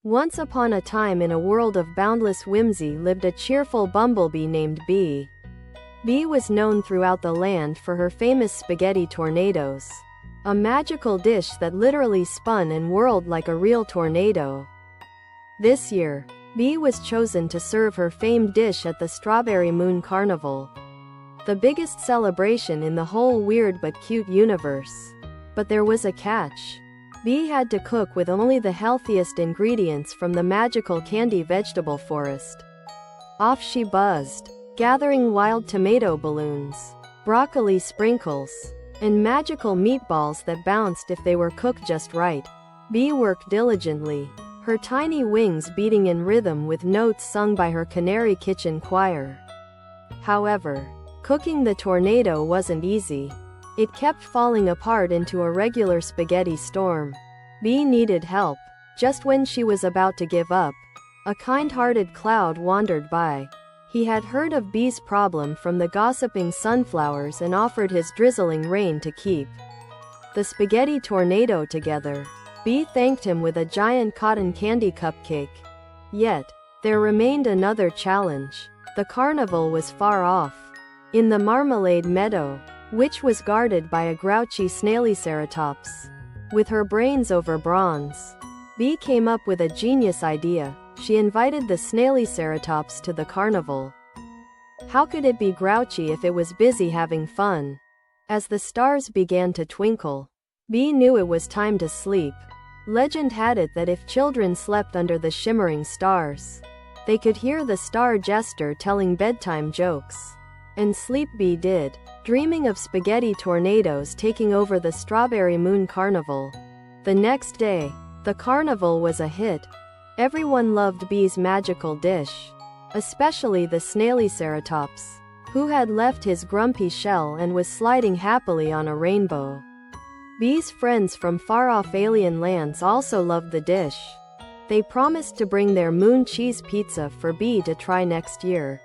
Once upon a time in a world of boundless whimsy lived a cheerful bumblebee named Bee. Bee was known throughout the land for her famous spaghetti tornadoes. A magical dish that literally spun and whirled like a real tornado. This year, Bee was chosen to serve her famed dish at the Strawberry Moon Carnival. The biggest celebration in the whole weird but cute universe. But there was a catch. Bee had to cook with only the healthiest ingredients from the magical candy vegetable forest. Off she buzzed, gathering wild tomato balloons, broccoli sprinkles, and magical meatballs that bounced if they were cooked just right. Bee worked diligently, her tiny wings beating in rhythm with notes sung by her canary kitchen choir. However, cooking the tornado wasn't easy. It kept falling apart into a regular spaghetti storm. Bee needed help. Just when she was about to give up, a kind-hearted cloud wandered by. He had heard of Bee's problem from the gossiping sunflowers and offered his drizzling rain to keep the spaghetti tornado together. Bee thanked him with a giant cotton candy cupcake. Yet, there remained another challenge. The carnival was far off, in the marmalade meadow, which was guarded by a grouchy snailiceratops. With her brains over bronze, Bee came up with a genius idea. She invited the snailiceratops to the carnival. How could it be grouchy if it was busy having fun? As the stars began to twinkle, Bee knew it was time to sleep. Legend had it that if children slept under the shimmering stars, they could hear the star jester telling bedtime jokes. And sleep Bee did, dreaming of spaghetti tornadoes taking over the Strawberry Moon Carnival. The next day, the carnival was a hit. Everyone loved Bee's magical dish, especially the snailiceratops, who had left his grumpy shell and was sliding happily on a rainbow. Bee's friends from far-off alien lands also loved the dish. They promised to bring their moon cheese pizza for Bee to try next year.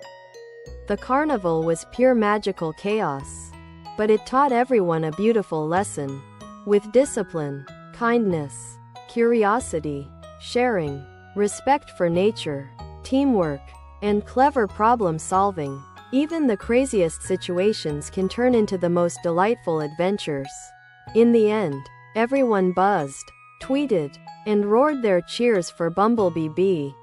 The carnival was pure magical chaos, but it taught everyone a beautiful lesson. With discipline, kindness, curiosity, sharing, respect for nature, teamwork, and clever problem solving, even the craziest situations can turn into the most delightful adventures. In the end, everyone buzzed, tweeted, and roared their cheers for Bumblebee Bee.